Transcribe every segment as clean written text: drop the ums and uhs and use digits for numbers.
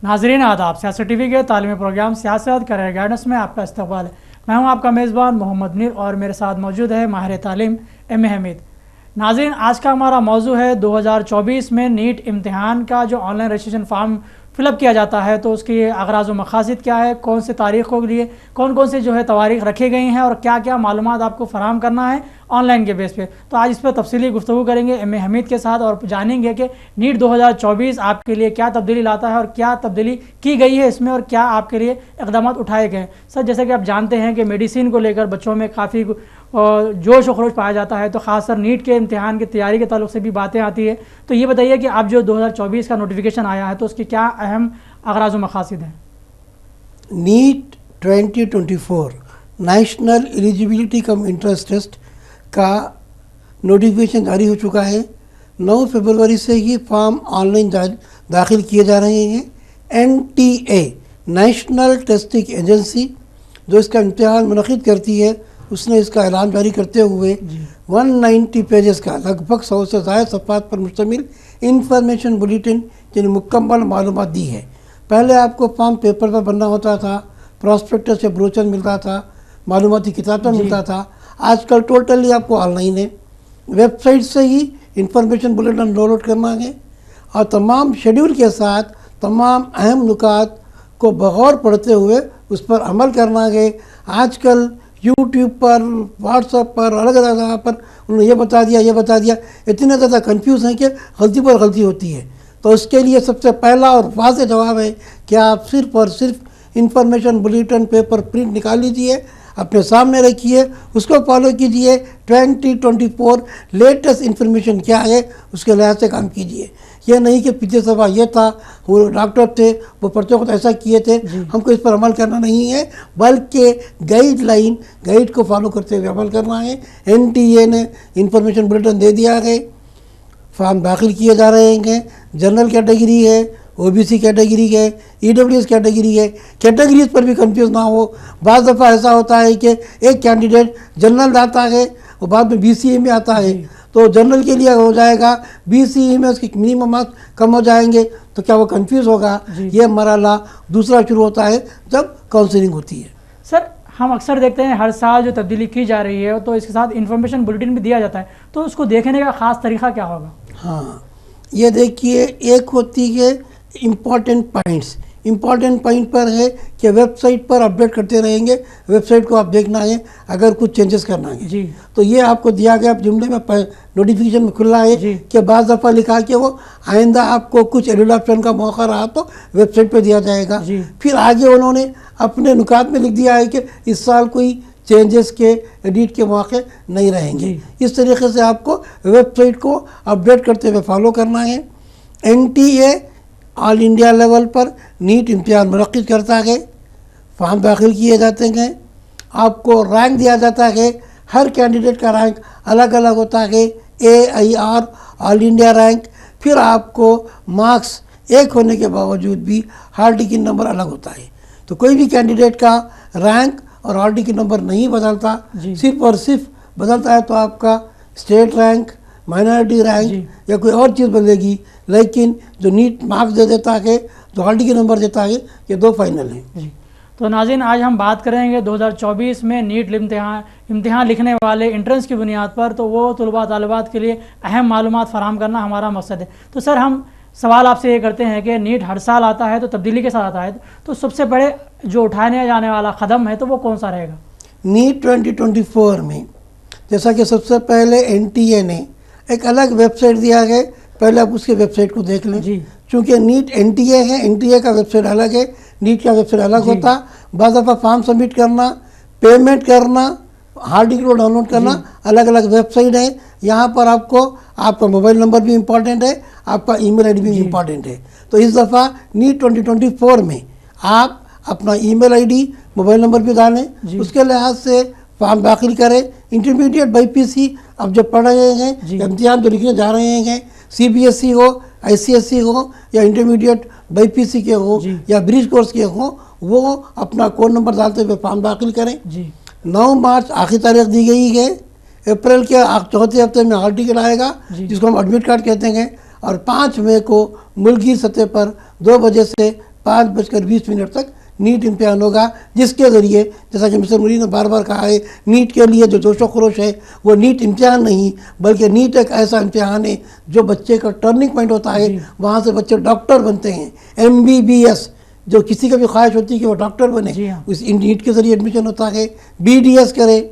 नाजरीन आदाब, सियासत टीवी के तालीमी प्रोग्राम सियासत करियर गाइडेंस में आपका इस्तकबाल है। मैं हूं आपका मेज़बान मोहम्मद मुनीर और मेरे साथ मौजूद है माहिर तालीम एम ए हमीद। नाजरीन, आज का हमारा मौजू है 2024 में नीट इम्तिहान का जो ऑनलाइन रजिस्ट्रेशन फॉर्म फिलअप किया जाता है तो उसकी अगराज़ व मकासद क्या है, कौन से तारीख़ों के लिए कौन कौन से जो है तवारीख़ रखी गई हैं और क्या क्या मालूमात आपको फ़राहम करना है ऑनलाइन के बेस पे। तो आज इस पर तफसीली गुफ्तगू करेंगे एम ए हमीद के साथ और जानेंगे कि नीट 2024 आपके लिए क्या तब्दीली लाता है और क्या तब्दीली की गई है इसमें और क्या आपके लिए इक़दाम उठाए गए। सर, जैसे कि आप जानते हैं कि मेडिसिन को लेकर बच्चों में काफ़ी जोश व खरोश पाया जाता है, तो ख़ासकर नीट के इम्तिहान की तैयारी के ताल्लुक से भी बातें आती है। तो ये बताइए कि आप जो 2024 का नोटिफिकेशन आया है तो उसकी क्या अहम अगराज़ व मकासद हैं। NEET 2024 national eligibility cum entrance test का नोटिफिकेशन जारी हो चुका है। 9 फरवरी से ही फॉर्म ऑनलाइन दाखिल किए जा रहे हैं। NTA नेशनल टेस्टिंग एजेंसी जो इसका इम्तिहान मुनक़िद करती है उसने इसका ऐलान जारी करते हुए 190 पेजेस का लगभग 100 से ज़्यादा सफ़हात पर मुश्तमिल इंफॉर्मेशन बुलेटिन यानी मुकम्मल मालूमात दी है। पहले आपको फॉर्म पेपर पर बनना होता था, प्रॉस्पेक्टस या ब्रोचर मिलता था, मालूमाती किताब पर मिलता था। आजकल टोटली आपको ऑनलाइन है, वेबसाइट से ही इंफॉर्मेशन बुलेटिन डाउनलोड करना है और तमाम शेड्यूल के साथ तमाम अहम नुकात को बगौर पढ़ते हुए उस पर अमल करना है। आजकल यूट्यूब पर, व्हाट्सएप पर, अलग अलग जगह पर उन्होंने ये बता दिया, इतने ज़्यादा कंफ्यूज हैं कि गलती पर गलती होती है। तो उसके लिए सबसे पहला और वाज़ेह जवाब है कि आप सिर्फ़ और सिर्फ इंफॉर्मेशन बुलेटिन पेपर प्रिंट निकाल लीजिए, अपने सामने रखिए, उसको फॉलो कीजिए। 2024 लेटेस्ट इन्फॉर्मेशन क्या है उसके लिहाज से काम कीजिए। यह नहीं कि पिछले सफा ये था, वो डॉक्टर थे, वो पर्चों को तो ऐसा किए थे, हमको इस पर अमल करना नहीं है, बल्कि गाइड को फॉलो करते हुए अमल करना है। NTA ने इंफॉर्मेशन बुलेटिन दे दिया है, फॉर्म दाखिल किए जा रहे हैं। जनरल कैटेगरी है, OBC कैटेगरी है, EWS कैटेगरी है। कैटेगरीज पर भी कंफ्यूज ना हो। बाज़ दफ़ा ऐसा होता है कि एक कैंडिडेट जनरल आता है और बाद में BCE में आता है, तो जनरल के लिए हो जाएगा, BCE में उसके मिनिमम मार्क्स कम हो जाएंगे, तो क्या वो कंफ्यूज होगा। ये मरहला दूसरा शुरू होता है जब काउंसलिंग होती है। सर, हम अक्सर देखते हैं हर साल जो तब्दीली की जा रही है तो इसके साथ इंफॉर्मेशन बुलेटिन भी दिया जाता है, तो उसको देखने का ख़ास तरीक़ा क्या होगा? हाँ, ये देखिए, एक होती है इम्पॉर्टेंट पॉइंट्स। इम्पॉर्टेंट पॉइंट पर है कि वेबसाइट पर अपडेट करते रहेंगे, वेबसाइट को आप देखना है अगर कुछ चेंजेस करना है जी। तो ये आपको दिया गया जुमले में नोटिफिकेशन में खुला है कि बाज़ दफ़ा लिखा कि वो आइंदा आपको कुछ एडिट ऑप्शन का मौका रहा तो वेबसाइट पर दिया जाएगा। फिर आगे उन्होंने अपने नुकात में लिख दिया है कि इस साल कोई चेंजेस के एडिट के मौके नहीं रहेंगे। इस तरीके से आपको वेबसाइट को अपडेट करते हुए फॉलो करना है। NTA ऑल इंडिया लेवल पर नीट इम्तिहान मुनक़िद करता है, फॉर्म दाखिल किए जाते हैं, आपको रैंक दिया जाता है। हर कैंडिडेट का रैंक अलग अलग होता है, AIR ऑल इंडिया रैंक। फिर आपको मार्क्स एक होने के बावजूद भी हॉल टिकट नंबर अलग होता है। तो कोई भी कैंडिडेट का रैंक और हॉल टिकट नंबर नहीं बदलता, सिर्फ और सिर्फ बदलता है तो आपका स्टेट रैंक, माइनॉरिटी रैंक या कोई और चीज़ बदलेगी। लेकिन जो नीट मार्क्स दे देता है, जो हॉल टिकट नंबर देता है, ये दो फाइनल हैं। तो नाज़रीन, आज हम बात करेंगे 2024 में नीट इम्तिहान लिखने वाले एंट्रेंस की बुनियाद पर, तो वो तलबा तालिबात के लिए अहम मालूमात फराहम करना हमारा मकसद है। तो सर, हम सवाल आपसे ये करते हैं कि नीट हर साल आता है तो तब्दीली के साथ आता है, तो सबसे बड़े जो उठाने जाने वाला कदम है तो वो कौन सा रहेगा? नीट 2024 में जैसा कि सबसे पहले NTA ने एक अलग वेबसाइट दिया है, पहले आप उसके वेबसाइट को देख लें। चूँकि नीट NTA है, NTA का वेबसाइट अलग है, नीट का वेबसाइट अलग होता। बाद दफ़ा फॉर्म सबमिट करना, पेमेंट करना, हार्ड टिकट को डाउनलोड करना, अलग अलग वेबसाइट है। यहाँ पर आपको आपका मोबाइल नंबर भी इम्पॉर्टेंट है, आपका email ID भी इम्पॉर्टेंट है। तो इस दफ़ा नीट 2024 में आप अपना email ID, मोबाइल नंबर भी डालें, उसके लिहाज से फॉर्म दाखिल करें। इंटरमीडिएट BPC अब जो पढ़ रहे हैं, इम्तिहान जो लिखने जा रहे हैं, CBSE हो, ICSE हो या इंटरमीडिएट BPC के हो या ब्रिज कोर्स के हो, वो अपना कोड नंबर डालते हुए फॉर्म दाखिल करें। 9 मार्च आखिरी तारीख दी गई है। अप्रैल के चौथे हफ्ते में हॉल टिकट आएगा जिसको हम एडमिट कार्ड कहते हैं, और 5 मई को मुल्की सतह पर 2 बजे से 5:20 तक नीट इम्तिहान होगा, जिसके ज़रिए जैसा कि मिस्टर मुरी ने बार बार कहा है, नीट के लिए जो जोशो खरोश है वो नीट इम्तिहान नहीं बल्कि नीट एक ऐसा इम्तिहान है जो बच्चे का टर्निंग पॉइंट होता है। वहाँ से बच्चे डॉक्टर बनते हैं, MBBS जो किसी का भी ख्वाहिश होती है कि वो डॉक्टर बने, उस नीट के ज़रिए एडमिशन होता है। BDS करे,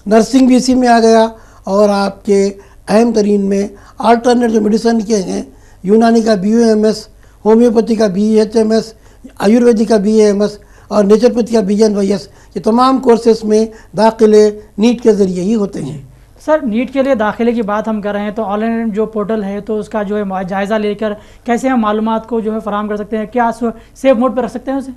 नर्सिंग भी इसी में आ गया, और आपके अहम तरीन में अल्टरनेट जो मेडिसिन के हैं, यूनानी का BUMS, होम्योपैथी का BHMS, आयुर्वेदिक का BAMS और नेचुरोपैथी का BNYS, ये तमाम कोर्सेस में दाखिले नीट के ज़रिए ही होते हैं। सर, नीट के लिए दाखिले की बात हम कर रहे हैं तो ऑनलाइन जो पोर्टल है तो उसका जो है जायज़ा लेकर कैसे हम मालूमात को जो है फराहम कर सकते हैं, क्या सेव मोड पर रख सकते हैं उसे?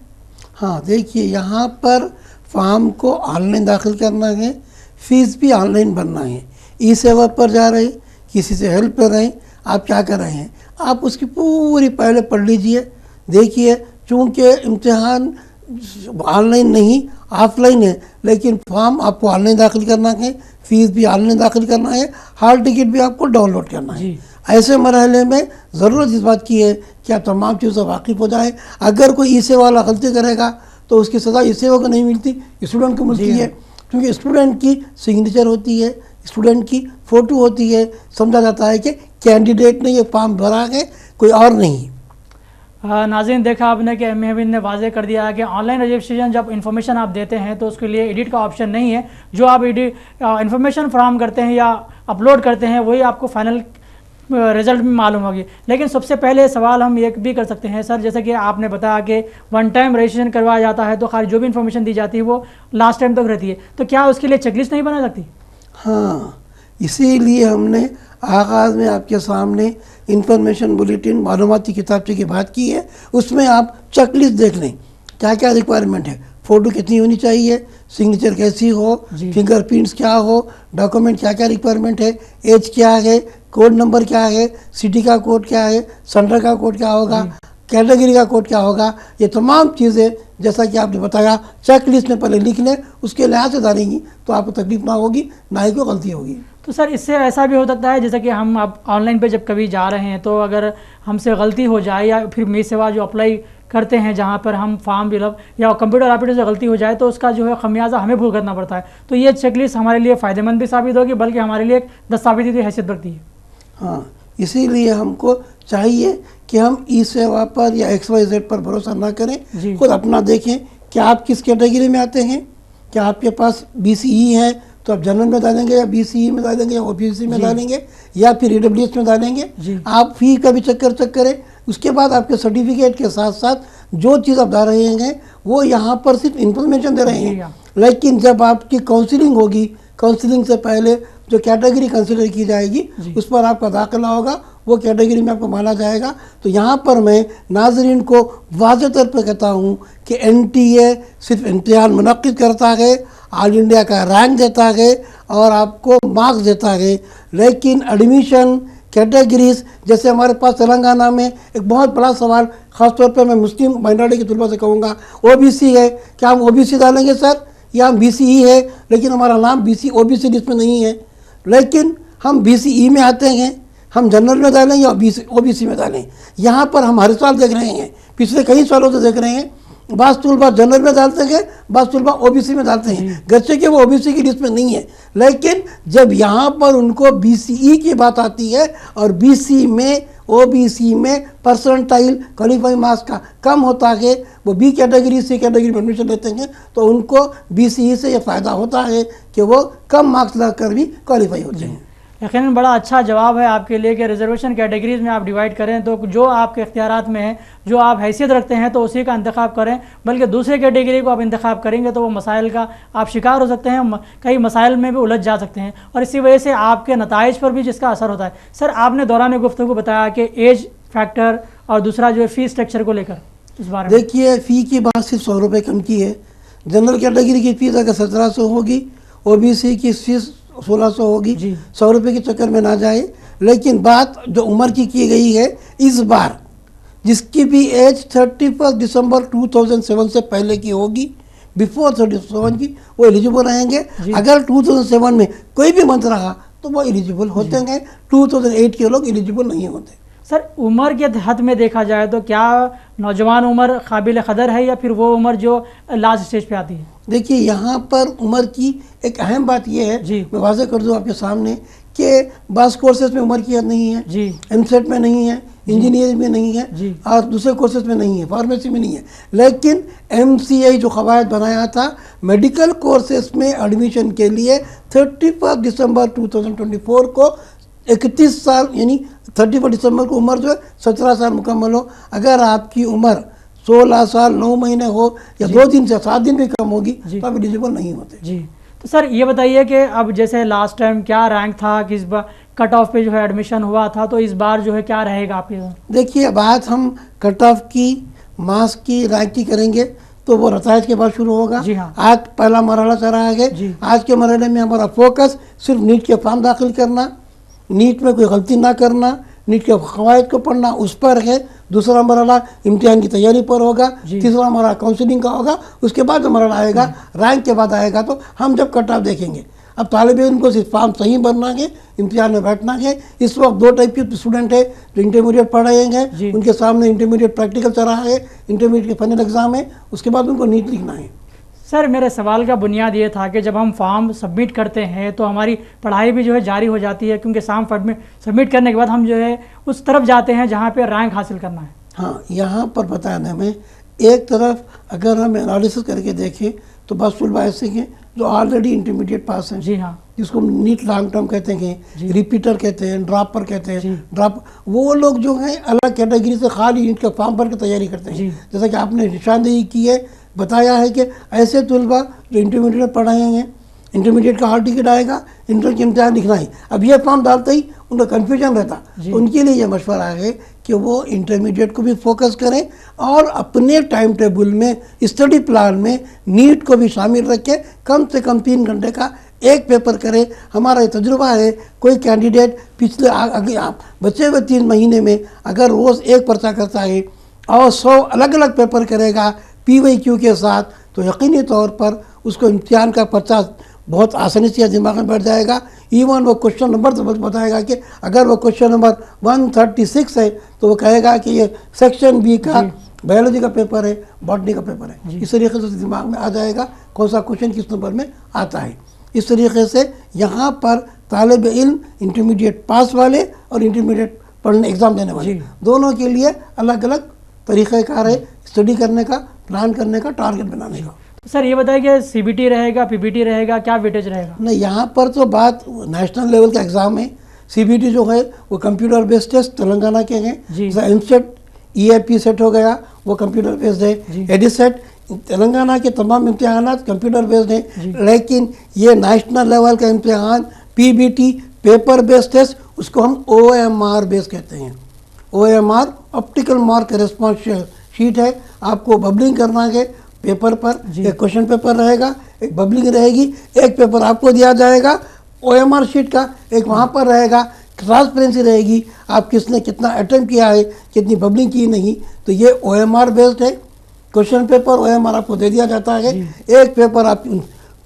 हाँ, देखिए यहाँ पर फॉर्म को ऑनलाइन दाखिल करना है, फ़ीस भी ऑनलाइन भरना है। ई-सेवा पर जा रहे हैं, किसी से हेल्प कर रहे हैं, आप क्या कर रहे हैं, आप उसकी पूरी पहले पढ़ लीजिए, देखिए। चूँकि इम्तिहान ऑनलाइन नहीं ऑफलाइन है, लेकिन फॉर्म आपको ऑनलाइन दाखिल करना है, फ़ीस भी ऑनलाइन दाखिल करना है, हॉल टिकट भी आपको डाउनलोड करना है। ऐसे मरहले में ज़रूरत इस बात की है कि आप तमाम चीज़ों से वाकिफ़ हो जाएँ। अगर कोई ई-सेवा वाला गलती करेगा तो उसकी सज़ा ई-सेवा को नहीं मिलती, स्टूडेंट को मिलती है, क्योंकि स्टूडेंट की सिग्नेचर होती है, स्टूडेंट की फ़ोटो होती है, समझा जाता है कि कैंडिडेट ने ये फॉर्म भरा है, कोई और नहीं। नाज़रीन, देखा आपने कि एम हमीद ने वाज़े कर दिया है कि ऑनलाइन रजिस्ट्रेशन जब इन्फॉर्मेशन आप देते हैं तो उसके लिए एडिट का ऑप्शन नहीं है। जो आप इन्फॉर्मेशन फराहम करते हैं या अपलोड करते हैं वही आपको फाइनल रिजल्ट में मालूम होगी। लेकिन सबसे पहले सवाल हम ये भी कर सकते हैं सर, जैसे कि आपने बताया कि वन टाइम रजिस्ट्रेशन करवाया जाता है तो खाली जो भी इन्फॉर्मेशन दी जाती है वो लास्ट टाइम तक रहती है, तो क्या उसके लिए चेकलिस्ट नहीं बना सकती? हाँ, इसीलिए हमने आगाज़ में आपके सामने इंफॉर्मेशन बुलेटिन मालूमाती किताबचे की बात की है। उसमें आप चेकलिस्ट देख लें, क्या क्या रिक्वायरमेंट है, फ़ोटो कितनी होनी चाहिए, सिग्नेचर कैसी हो, फिंगरप्रिंट्स क्या हो, डॉक्यूमेंट क्या क्या रिक्वायरमेंट है, एज क्या है, कोड नंबर क्या है, सिटी का कोड क्या है, सेंटर का कोड क्या होगा, कैटेगरी का कोड क्या होगा, ये तमाम चीज़ें जैसा कि आपने बताया चेक लिस्ट में पहले लिख लें, उसके लिहाज से डालेंगी तो आपको तकलीफ ना होगी, ना ही कोई गलती होगी। तो सर, इससे ऐसा भी हो सकता है जैसे कि हम अब ऑनलाइन पे जब कभी जा रहे हैं तो अगर हमसे गलती हो जाए या फिर मी सेवा जो अप्लाई करते हैं जहाँ पर हम फॉर्म फिलअप या कंप्यूटर ऑपरेटर से गलती हो जाए तो उसका जो है खमियाजा हमें भुगतना पड़ता है, तो ये चेकलिस्ट हमारे लिए फ़ायदेमंद भी साबित होगी बल्कि हमारे लिए एक दस्तावेज़ी की हैसियत रखती है। हाँ, इसीलिए हमको चाहिए कि हम ई-सेवा पर या XYZ पर भरोसा ना करें, खुद अपना देखें कि आप किस कैटेगरी में आते हैं। क्या आपके पास BCE है तो आप जनरल में डालेंगे या BCE में डालेंगे या OBC में डालेंगे या फिर EWS में डालेंगे। आप फ़ी का भी चेक करें। उसके बाद आपके सर्टिफिकेट के साथ साथ जो चीज़ आप डाल रहे हैं वो यहाँ पर सिर्फ इंफॉर्मेशन दे रहे हैं, लेकिन जब आपकी काउंसलिंग होगी, काउंसलिंग से पहले जो कैटेगरी कंसिडर की जाएगी उस पर आपका दाखिला होगा, वो कैटेगरी में आपको माना जाएगा। तो यहाँ पर मैं नाज़रीन को वाज़ेह तौर पर कहता हूँ कि NTA सिर्फ इम्तिहान मुनक्किद करता है, ऑल इंडिया का रैंक देता है और आपको मार्क्स देता है, लेकिन एडमिशन कैटेगरीज जैसे हमारे पास तेलंगाना में एक बहुत बड़ा सवाल, ख़ास तौर पर मैं मुस्लिम माइनॉरिटी के तलबा से कहूँगा, OBC है, क्या हम OBC डालेंगे सर, या हम BCE है लेकिन हमारा नाम OBC लिस्ट में नहीं है, लेकिन हम BCE में आते हैं, हम जनरल में डालें या OBC में डालें। यहाँ पर हम हर साल देख रहे हैं, पिछले कई सालों से देख रहे हैं, बाज़ तलबा जनरल में डालते हैं, बाज़ तलबा OBC में डालते हैं, गर्चे के वो OBC की लिस्ट में नहीं है, लेकिन जब यहाँ पर उनको BCE की बात आती है और BC में OBC में परसेंटाइल क्वालिफाइंग मार्क्स का कम होता है, वो B कैटेगरी C कैटेगरी में एडमिशन लेते हैं, तो उनको BCE से ये फ़ायदा होता है कि वो कम मार्क्स लगाकर भी क्वालिफाई होते हैं। यकीनन बड़ा अच्छा जवाब है आपके लिए कि रिजर्वेशन कैटेगरीज में आप डिवाइड करें तो जो आपके इख्तियारात में है, जो आप हैसियत रखते हैं तो उसी का इंतखाब करें, बल्कि दूसरे कैटेगरी को आप इंतखाब करेंगे तो वो मसाइल का आप शिकार हो सकते हैं, कई मसाइल में भी उलझ जा सकते हैं और इसी वजह से आपके नताइज पर भी जिसका असर होता है। सर, आपने दौरान गुफ्तगू बताया कि एज फैक्टर और दूसरा जो है फ़ी स्ट्रक्चर को लेकर, इस बारे में देखिए, फ़ी की बात सिर्फ 100 रुपये कम की है। जनरल कैटेगरी की फ़ीस अगर 1700 होगी, OBC की फ़ीस 1600 होगी, 100 रुपये के चक्कर में ना जाए। लेकिन बात जो उम्र की गई है, इस बार जिसकी भी एज 31 दिसंबर 2007 से पहले की होगी, बिफोर 37 की, वो एलिजिबल रहेंगे। अगर 2007 में कोई भी मंथ रहा तो वो एलिजिबल होते हैं, 2008 के लोग एलिजिबल नहीं होते। सर उम्र के हद में देखा जाए तो क्या नौजवान उम्र काबिल कदर है या फिर वो उम्र जो लास्ट स्टेज पे आती है? देखिए यहाँ पर उम्र की एक अहम बात यह है, जी। मैं वाज़ेह कर दूँ आपके सामने कि बास कोर्सेज में उम्र की हद नहीं है, जी। एमसेट में नहीं है, इंजीनियरिंग में नहीं है, जी। और दूसरे कोर्सेज में नहीं है, फार्मेसी में नहीं है। लेकिन MCI जो कवायद बनाया था मेडिकल कोर्सेज में एडमिशन के लिए 31 दिसंबर 2024 को 31 साल यानी 31 दिसंबर को उम्र जो है 17 साल मुकम्मल हो। अगर आपकी उम्र 16 साल 9 महीने हो या 2 दिन से 7 दिन भी कम होगी तो आप एलिजिबल नहीं होते। जी। तो सर ये बताइए कि अब जैसे लास्ट टाइम क्या रैंक था, किस बार कट ऑफ पे जो है एडमिशन हुआ था, तो इस बार जो है क्या रहेगा आपके? देखिए बात हम कट ऑफ की, मार्क्स की, रैंक की करेंगे तो वो रतायत के बाद शुरू होगा। जी हाँ। आज पहला मरहला चल रहा है। आज के मरहले में हमारा फोकस सिर्फ नीट के फॉर्म दाखिल करना, नीट में कोई गलती ना करना, नीट के कवायद को पढ़ना उस पर है। दूसरा मरहला इम्तिहान की तैयारी पर होगा। तीसरा मरहला काउंसलिंग का होगा। उसके बाद जो मरहला आएगा रैंक के बाद आएगा तो हम जब कट ऑफ देखेंगे। अब तालिब इल्म को सिर्फ फॉर्म सही भरना है, इम्तिहान में बैठना है। इस वक्त 2 टाइप के स्टूडेंट है जो इंटरमीडिएट पढ़ रहे हैं, उनके सामने इंटरमीडिएट प्रैक्टिकल चल रहा है, इंटरमीडिएट के फाइनल एग्जाम है, उसके बाद उनको नीट लिखना है। सर मेरे सवाल का बुनियाद ये था कि जब हम फॉर्म सबमिट करते हैं तो हमारी पढ़ाई भी जो है जारी हो जाती है, क्योंकि फॉर्म सबमिट करने के बाद हम जो है उस तरफ जाते हैं जहाँ पे रैंक हासिल करना है। हाँ, यहाँ पर पता है हमें एक तरफ अगर हम एनालिसिस करके देखें तो बस तलबा ऐसे हैं जो ऑलरेडी इंटरमीडिएट पास हैं। जी हाँ। जिसको नीट लॉन्ग टर्म कहते हैं, रिपीटर कहते हैं, ड्रॉपर कहते हैं। ड्रॉप वो लोग जो हैं अलग कैटेगरी से खाली नीट का फॉर्म भर के तैयारी करते हैं। जैसा कि आपने निशानदेही की है, बताया है कि ऐसे तलबा जो इंटरमीडिएट में पढ़ रहे हैं, इंटरमीडिएट का हॉल टिकट आएगा, इंटर की इम्तिहान लिखना है। अब ये फॉर्म डालते ही उनका कन्फ्यूजन रहता, तो उनके लिए ये मशवरा है कि वो इंटरमीडिएट को भी फोकस करें और अपने टाइम टेबल में, स्टडी प्लान में नीट को भी शामिल रखें। कम से कम 3 घंटे का एक पेपर करें। हमारा ये तजुर्बा है, कोई कैंडिडेट पिछले बचे हुए 3 महीने में अगर रोज़ एक पर्चा करता है और 100 अलग अलग पेपर करेगा PYQ के साथ, तो यकीनी तौर पर उसको इम्तिहान का पर्चा बहुत आसानी से दिमाग में बैठ जाएगा। इवन वो क्वेश्चन नंबर तो बताएगा कि अगर वो क्वेश्चन नंबर 136 है तो वो कहेगा कि ये सेक्शन B का बायोलॉजी का पेपर है, बॉटनी का पेपर है। इस तरीके से दिमाग में आ जाएगा कौन सा क्वेश्चन किस नंबर में आता है। इस तरीके से यहाँ पर तालिब इल्म इंटरमीडिएट पास वाले और इंटरमीडिएट पढ़ने एग्ज़ाम देने वाले दोनों के लिए अलग अलग तरीक़ाकार है स्टडी करने का, प्लान करने का, टारगेट बनाने का। सर ये बताइए कि CBT रहेगा, PBT रहेगा, क्या वेटेज रहेगा? नहीं, यहाँ पर तो बात नेशनल लेवल का एग्ज़ाम है। CBT जो है वो कंप्यूटर बेस्ड टेस्ट तेलंगाना के हैं। जैसा एमसेट EIP सेट हो गया वो कंप्यूटर बेस्ड है। एडिसेट तेलंगाना के तमाम इम्तिहान कंप्यूटर बेस्ड हैं। लेकिन ये नेशनल लेवल का इम्तिहान PBT पेपर बेस्ड टेस्ट, उसको हम OMR बेस्ड कहते हैं। OMR optical mark response sheet है। आपको बबलिंग करना है पेपर पर, एक क्वेश्चन पेपर रहेगा, एक बबलिंग रहेगी, एक पेपर आपको दिया जाएगा OMR शीट का, एक वहाँ पर रहेगा, ट्रांसपेरेंसी रहेगी, आप किसने कितना अटेम्प्ट किया है, कितनी बबलिंग की नहीं। तो ये OMR बेस्ड है। क्वेश्चन पेपर OMR आपको दे दिया जाता है। एक पेपर आप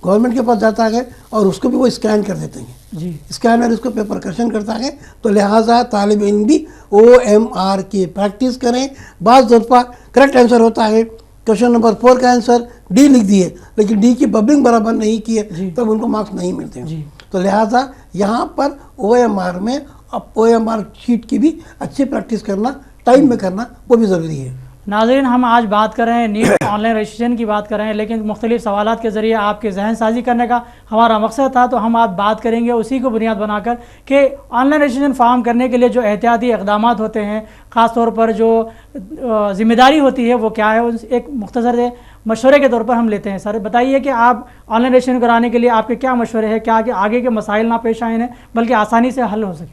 गवर्नमेंट के पास जाता है और उसको भी वो स्कैन कर देते हैं। स्कैनर इसको पेपर करेक्शन करता है। तो लिहाजा तालिब इल्म भी OMR की प्रैक्टिस करें। बाज़ दफ़ा करेक्ट आंसर होता है, क्वेश्चन नंबर 4 का आंसर D लिख दिए लेकिन D की बबलिंग बराबर नहीं की है, तब उनको मार्क्स नहीं मिलते हैं। तो लिहाजा यहाँ पर OMR में अब OMR शीट की भी अच्छी प्रैक्टिस करना, टाइम में करना, वो भी ज़रूरी है। नाज़रीन, हम आज बात कर रहे हैं नीट ऑनलाइन रजिस्ट्रेशन की बात कर रहे हैं, लेकिन मुख्तलिफ सवालात के ज़रिए आपके जहन साजी करने का हमारा मकसद था। तो हम आज बात करेंगे उसी को बुनियाद बनाकर कि ऑनलाइन रजिस्ट्रेशन फॉर्म करने के लिए जो एहतियाती इक़दाम होते हैं, ख़ास तौर पर जो ज़िम्मेदारी होती है वो क्या है, एक मुख्तसर से मशवरे के तौर पर हम लेते हैं। सर बताइए कि आप ऑनलाइन रजिस्ट्रेशन कराने के लिए आपके क्या मशवरे हैं, क्या आगे के मसाइल ना पेश आए हैं बल्कि आसानी से हल हो सके?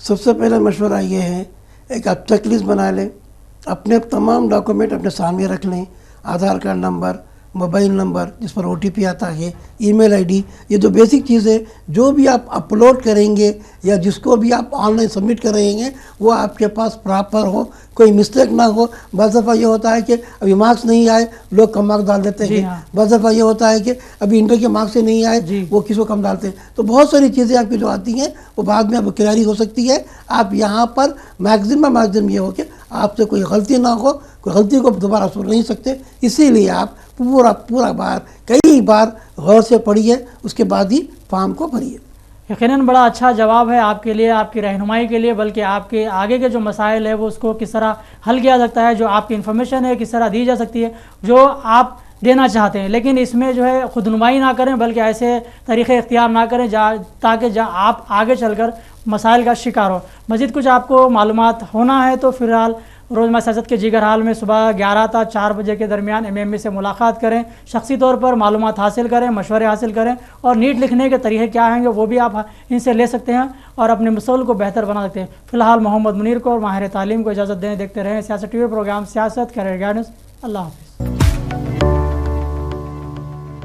सबसे पहला मशवरा ये है, एक आप चेकलिस्ट बना लें, अपने तमाम डॉक्यूमेंट अपने सामने रख लें, आधार कार्ड नंबर, मोबाइल नंबर जिस पर OTP आता है, ईमेल आईडी, ये जो बेसिक चीज़ है, जो भी आप अपलोड करेंगे या जिसको भी आप ऑनलाइन सबमिट करेंगे वो आपके पास प्रॉपर हो, कोई मिस्टेक ना हो। बस दफ़ा ये होता है कि अभी मार्क्स नहीं आए, लोग कम मार्क्स डाल देते हैं। हाँ। बस दफ़ा ये होता है कि अभी इंटर के मार्क्स से नहीं आए, वो किसको कम डालते हैं। तो बहुत सारी चीज़ें आपकी जो आती हैं वो बाद में अब क्लियरिंग हो सकती है। आप यहाँ पर मैक्सिमम ये हो कि आपसे कोई गलती ना हो, कोई गलती को दोबारा सुन नहीं सकते, इसीलिए आप पूरा बार कई बार गौर से पढ़िए, उसके बाद ही फॉर्म को भरिए। यकीनन बड़ा अच्छा जवाब है आपके लिए, आपकी रहनुमाई के लिए, बल्कि आपके आगे के जो मसाइल है वो उसको किस तरह हल किया सकता है, जो आपकी इन्फॉर्मेशन है किस तरह दी जा सकती है जो आप देना चाहते हैं। लेकिन इसमें जो है खुदनुमाई ना करें, बल्कि ऐसे तरीक़े इख्तियार ना करें ताकि आप आगे चलकर मसाइल का शिकार हो। मज़ीद कुछ आपको मालूमात होना है तो फ़िलहाल रोज़मर्रा सियासत के जिगर हाल में सुबह 11 था 4 बजे के दरमियान MME से मुलाकात करें, शख्सी तौर पर मालूमात हासिल करें, मशवरे हासिल करें, और नीट लिखने के तरीक़े क्या हैं वो भी आप इनसे ले सकते हैं और अपने मसौल को बेहतर बना सकते हैं। फ़िलहाल मोहम्मद मुनीर को और माहिर तालीम को इजाज़त दें। देखते रहें सियासत TV प्रोग्राम सियासत करियर गाइडेंस। अल्लाह हाफ़िज़।